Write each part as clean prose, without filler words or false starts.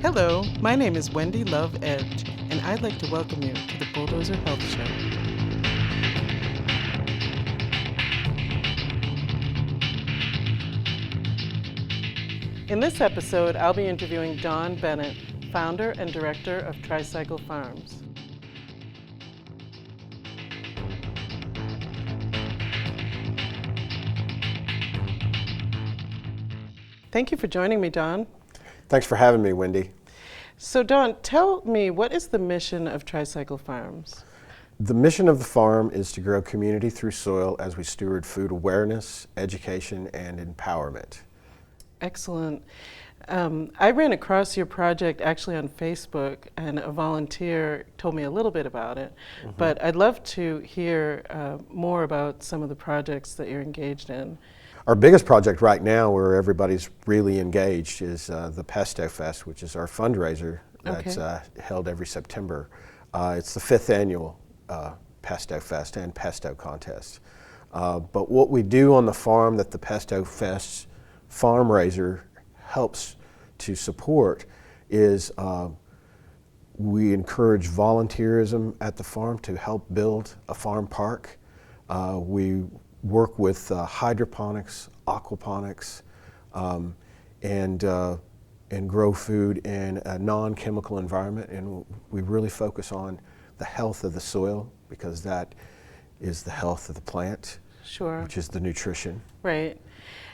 Hello, my name is Wendy Love Edge, and I'd like to welcome you to the Bulldozer Health Show. In this episode, I'll be interviewing Don Bennett, founder and director of Tricycle Farms. Thank you for joining me, Don. Thanks for having me, Wendy. So Don, tell me, what is the mission of Tricycle Farms? The mission of the farm is to grow community through soil as we steward food awareness, education, and empowerment. Excellent. I ran across your project actually on Facebook, and a volunteer told me a little bit about it, but I'd love to hear more about some of the projects that you're engaged in. Our biggest project right now, where everybody's really engaged, is the Pesto Fest, which is our fundraiser that's held every September. It's the 5th annual Pesto Fest and Pesto Contest. But what we do on the farm that the Pesto Fest farm raiser helps to support is we encourage volunteerism at the farm to help build a farm park. We work with hydroponics, aquaponics, and grow food in a non-chemical environment, and we really focus on the health of the soil, because that is the health of the plant, which is the nutrition. Right.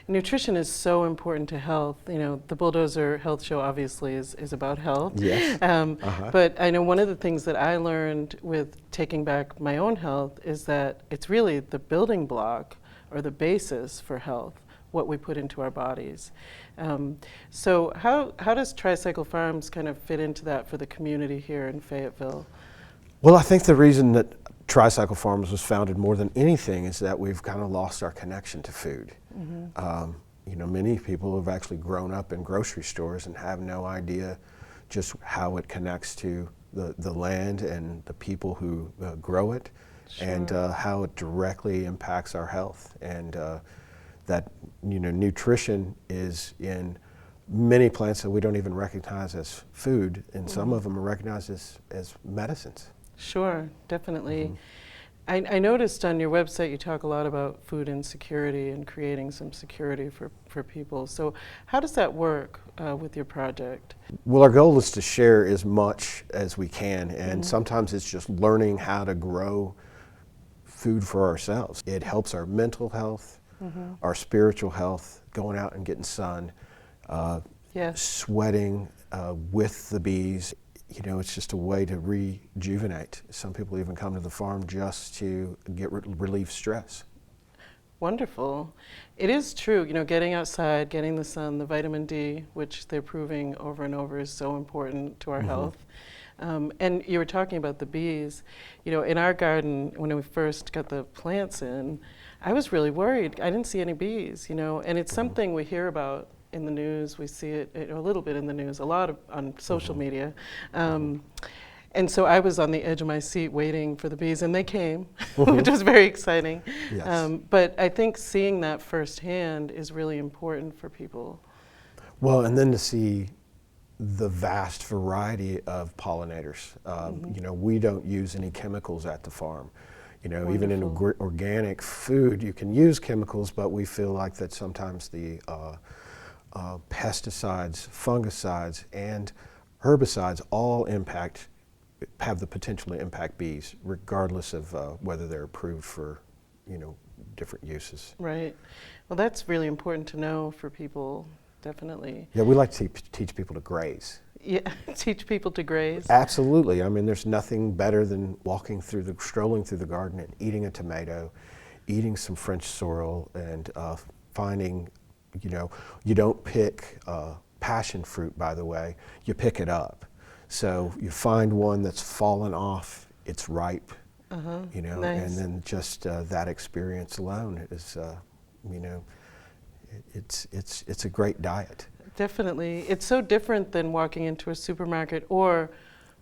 Nutrition is so important to health. You know, the Bulldozer Health Show obviously is about health. Yes. But I know one of the things that I learned with taking back my own health is that it's really the building block or the basis for health, what we put into our bodies. So how does Tricycle Farms kind of fit into that for the community here in Fayetteville? Well, I think the reason that Tricycle Farms was founded more than anything is that we've kind of lost our connection to food. You know, many people have actually grown up in grocery stores and have no idea just how it connects to the land and the people who grow it, and how it directly impacts our health. And that, you know, nutrition is in many plants that we don't even recognize as food, and some of them are recognized as medicines. Sure, definitely. I noticed on your website you talk a lot about food insecurity and creating some security for people. So how does that work with your project? Well, our goal is to share as much as we can, and sometimes it's just learning how to grow food for ourselves. It helps our mental health, our spiritual health, going out and getting sun, sweating with the bees. You know, it's just a way to rejuvenate. Some people even come to the farm just to relieve stress. Wonderful. It is true, you know, getting outside, getting the sun, the vitamin D, which they're proving over and over is so important to our health. And you were talking about the bees. You know, in our garden, when we first got the plants in, I was really worried. I didn't see any bees, you know, and it's something we hear about in the news. We see it a little bit in the news, a lot on social media. And so I was on the edge of my seat waiting for the bees, and they came, which was very exciting. Yes. But I think seeing that firsthand is really important for people. Well, and then to see the vast variety of pollinators. You know, we don't use any chemicals at the farm. You know, even in organic food, you can use chemicals, but we feel like that sometimes the pesticides, fungicides, and herbicides all have the potential to impact bees, regardless of whether they're approved for, you know, different uses. Right. Well, that's really important to know for people, definitely. Yeah, we like to teach people to graze. Yeah, teach people to graze. Absolutely. I mean, there's nothing better than strolling through the garden and eating a tomato, eating some French sorrel, and finding, you know, you don't pick passion fruit, by the way, you pick it up. So you find one that's fallen off, it's ripe, you know, and then just that experience alone is, you know, it's a great diet. Definitely. It's so different than walking into a supermarket, or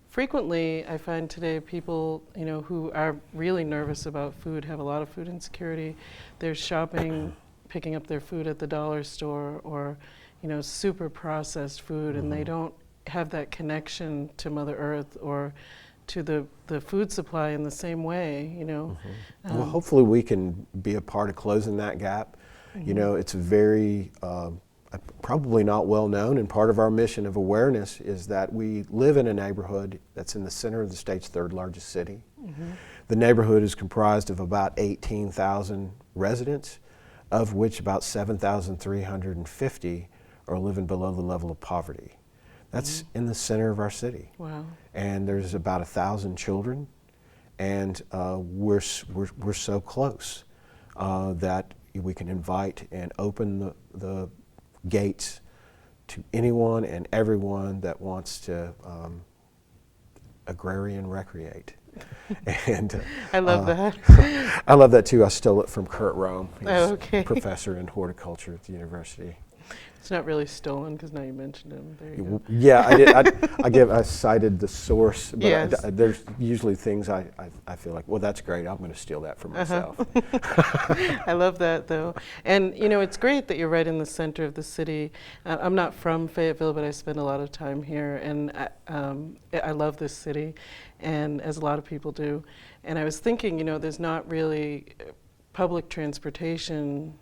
frequently I find today people, you know, who are really nervous about food, have a lot of food insecurity. They're shopping, picking up their food at the dollar store, or, you know, super processed food, and they don't have that connection to Mother Earth or to the food supply in the same way, you know. Well, hopefully we can be a part of closing that gap. You know, it's very probably not well known, and part of our mission of awareness is that we live in a neighborhood that's in the center of the state's third largest city. The neighborhood is comprised of about 18,000 residents, of which about 7,350 are living below the level of poverty. That's in the center of our city. Wow. And there's about 1,000 children, and we're so close that we can invite and open the gates to anyone and everyone that wants to agrarian recreate. And I love that. I love that too. I stole it from Kurt Rome. He's okay. professor in horticulture at the university. It's not really stolen because now you mentioned him. There you go. Yeah, I did. I cited the source, but Yes. there's usually things I feel like, well, that's great. I'm going to steal that for myself. I love that, though. And, you know, it's great that you're right in the center of the city. I'm not from Fayetteville, but I spend a lot of time here, and I love this city, and as a lot of people do. And I was thinking, you know, there's not really public transportation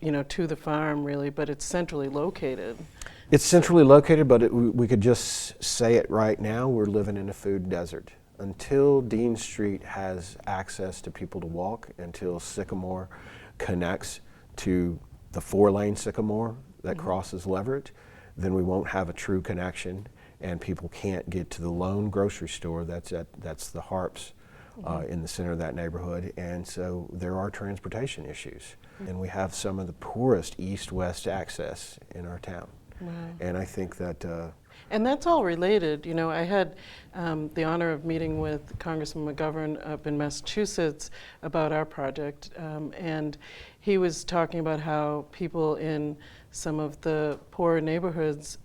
you know, to the farm really, but it's centrally located. It's centrally located, but we could just say it right now, we're living in a food desert. Until Dean Street has access to people to walk, until Sycamore connects to the 4-lane Sycamore that crosses Leverett, then we won't have a true connection, and people can't get to the lone grocery store that's the Harps in the center of that neighborhood, and so there are transportation issues. And we have some of the poorest east-west access in our town. Wow. And I think that... and that's all related. You know, I had the honor of meeting with Congressman McGovern up in Massachusetts about our project, and he was talking about how people in some of the poorer neighborhoods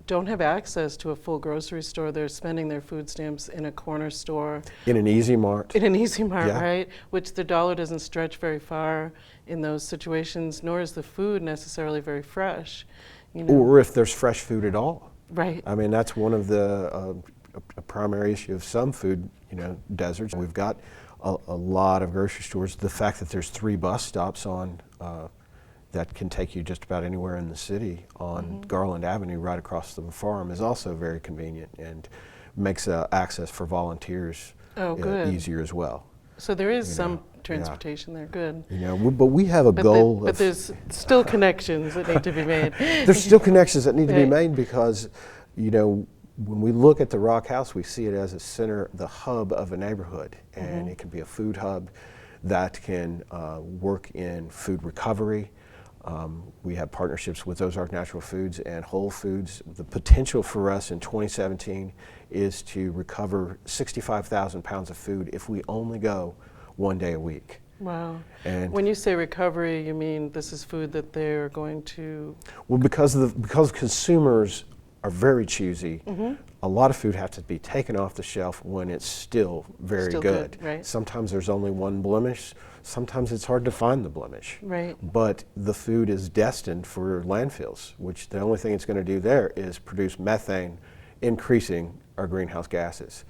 don't have access to a full grocery store. They're spending their food stamps in a corner store. In an Easy Mart. In an Easy Mart, Yeah. right? Which the dollar doesn't stretch very far in those situations, nor is the food necessarily very fresh. You know? Or if there's fresh food at all. Right. I mean, that's one of the a primary issue of some food, you know, deserts. We've got a lot of grocery stores. The fact that there's 3 bus stops on that can take you just about anywhere in the city on Garland Avenue right across the farm is also very convenient and makes access for volunteers easier as well. So there is You some know, transportation there, good. You know, but we have a goal but there's still connections that need to be made. There's still connections that need to be Right. made because, you know, when we look at the Rock House, we see it as a center, the hub of a neighborhood, and it can be a food hub that can work in food recovery. We have partnerships with Ozark Natural Foods and Whole Foods. The potential for us in 2017 is to recover 65,000 pounds of food if we only go 1 day a week. Wow. And when you say recovery, you mean this is food that they're going to... Well, because consumers are very choosy, a lot of food has to be taken off the shelf when it's still very Still good. right? Sometimes there's only one blemish. Sometimes it's hard to find the blemish. Right. But the food is destined for landfills, which the only thing it's going to do there is produce methane, increasing our greenhouse gases.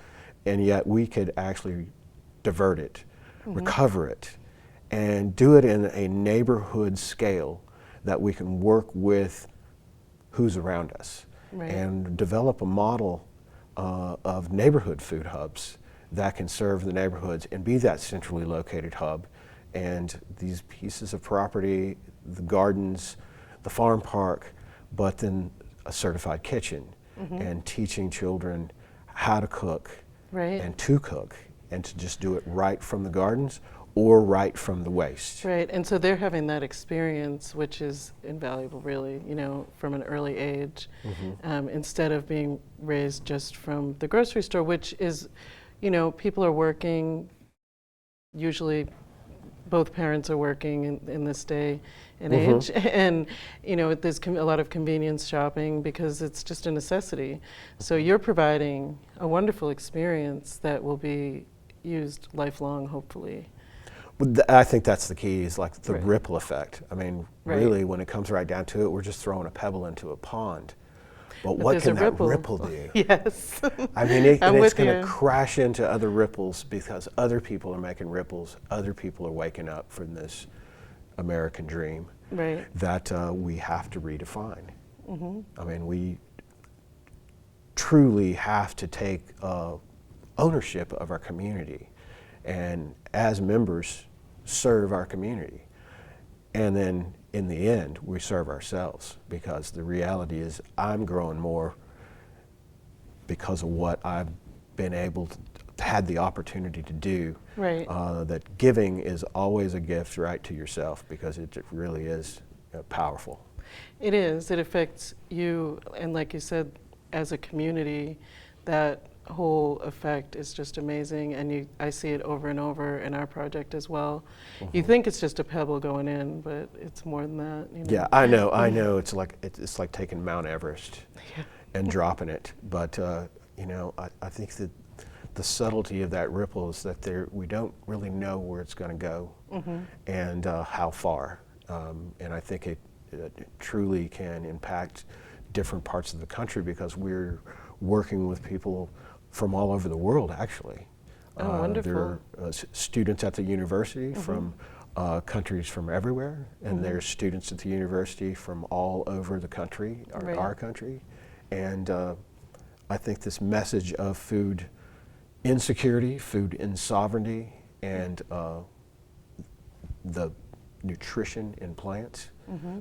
And yet we could actually divert it, recover it, and do it in a neighborhood scale that we can work with who's around us. Right. And develop a model of neighborhood food hubs that can serve the neighborhoods and be that centrally located hub. And these pieces of property, the gardens, the farm park, but then a certified kitchen and teaching children how to cook Right. and to just do it right from the gardens or right from the waste. Right, and so they're having that experience, which is invaluable, really, you know, from an early age, instead of being raised just from the grocery store, which is, you know, people are working, usually both parents are working in this day and age, and, you know, there's a lot of convenience shopping because it's just a necessity. So you're providing a wonderful experience that will be used lifelong, hopefully. I think that's the key, is like the Right. ripple effect. I mean, Right. really, when it comes right down to it, we're just throwing a pebble into a pond. But what there's can a that ripple do? Yes. I mean, and I'm it's with going to you. crash into other ripples because other people are making ripples. Other people are waking up from this American dream Right. that we have to redefine. I mean, we truly have to take ownership of our community and as members serve our community. And then in the end, we serve ourselves, because the reality is I'm growing more because of what I've been able to, had the opportunity to do. Right. That giving is always a gift, right, to yourself, because it really is powerful. It is. It affects you, and like you said, as a community, that whole effect is just amazing, and I see it over and over in our project as well. You think it's just a pebble going in, but it's more than that. You know? Yeah, I know. It's like taking Mount Everest and dropping it. But you know, I think that the subtlety of that ripple is that we don't really know where it's going to go and how far. And I think it truly can impact different parts of the country, because we're working with people from all over the world, actually. Oh, wonderful. There are students at the university from countries from everywhere, and there's students at the university from all over the country, our country. And I think this message of food insecurity, food insovereignty, and the nutrition in plants,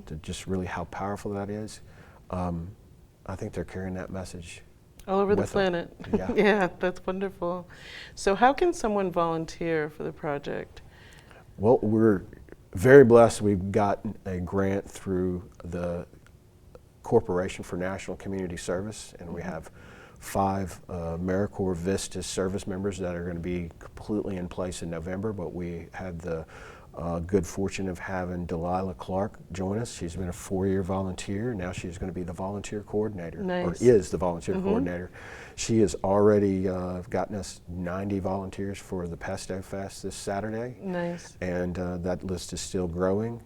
to just really how powerful that is, I think they're carrying that message all over the with them. planet. Yeah. Yeah, that's wonderful. So how can someone volunteer for the project? Well, we're very blessed. We've got a grant through the Corporation for National Community Service, and we have 5 AmeriCorps Vista service members that are going to be completely in place in November, but we had the good fortune of having Delilah Clark join us. She's been a 4-year volunteer. Now she's going to be the volunteer coordinator, Nice. or is the volunteer coordinator. She has already gotten us 90 volunteers for the Pesto Fest this Saturday. Nice. And that list is still growing.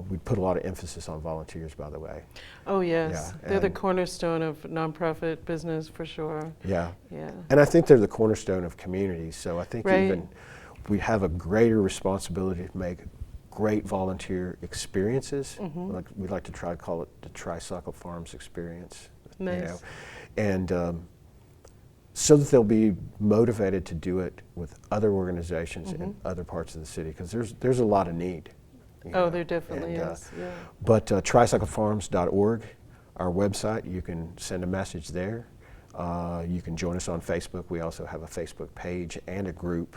We put a lot of emphasis on volunteers, by the way. Oh, yes. Yeah, They're the and- cornerstone of nonprofit business, for sure. Yeah. Yeah. And I think they're the cornerstone of communities. So I think Right. even we have a greater responsibility to make great volunteer experiences. We like to try to call it the Tricycle Farms experience. Nice. You know? And so that they'll be motivated to do it with other organizations in other parts of the city, because there's a lot of need. You Oh, know? there definitely And, is. Yeah. But tricyclefarms.org, our website, you can send a message there. You can join us on Facebook. We also have a Facebook page and a group,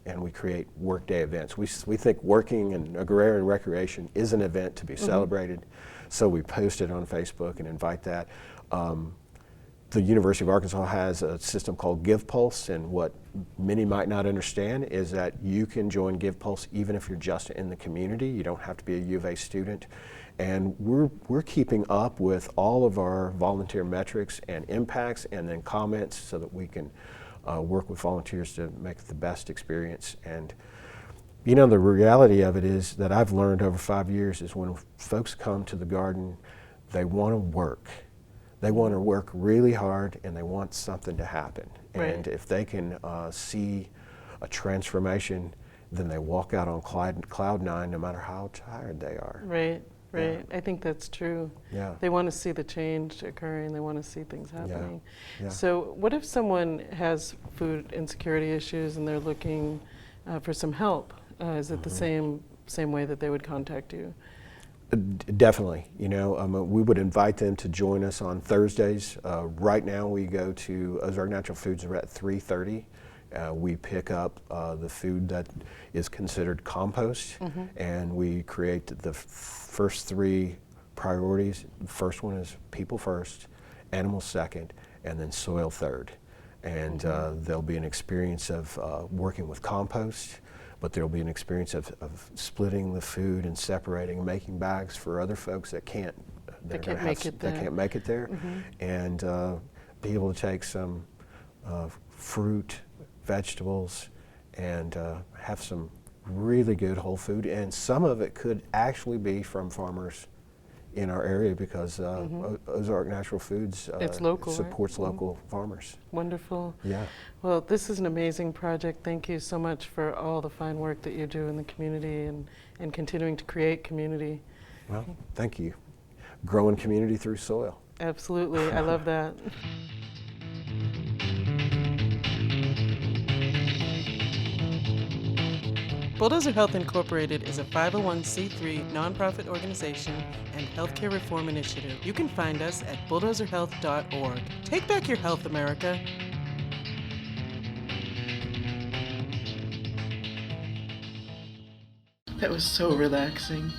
and we create workday events. We think working and agrarian recreation is an event to be celebrated, so we post it on Facebook and invite that. The University of Arkansas has a system called GivePulse, and what many might not understand is that you can join GivePulse even if you're just in the community. You don't have to be a U of A student. And we're keeping up with all of our volunteer metrics and impacts, and then comments, so that we can work with volunteers to make the best experience. And you know, the reality of it is that I've learned over 5 years is when folks come to the garden, they want to work. They want to work really hard, and they want something to happen. Right. And if they can see a transformation, then they walk out on cloud 9, no matter how tired they are. Right. Right. Yeah. I think that's true. Yeah. They want to see the change occurring. They want to see things happening. Yeah. So what if someone has food insecurity issues and they're looking for some help? Is it the same way that they would contact you? Definitely. You know, we would invite them to join us on Thursdays. Right now we go to Ozark Natural Foods at 3:30. We pick up the food that is considered compost, and we create the first 3 priorities. The first one is people first, animals second, and then soil third. And there'll be an experience of working with compost, but there'll be an experience of splitting the food and separating and making bags for other folks that can't make it there. and be able to take some fruit, vegetables, and have some really good whole food. And some of it could actually be from farmers in our area because Ozark Natural Foods It's local, right? supports local farmers. Wonderful. Yeah. Well, this is an amazing project. Thank you so much for all the fine work that you do in the community and continuing to create community. Well, thank you. Growing community through soil. Absolutely. I love that. Bulldozer Health Incorporated is a 501c3 nonprofit organization and healthcare reform initiative. You can find us at bulldozerhealth.org. Take back your health, America. That was so relaxing.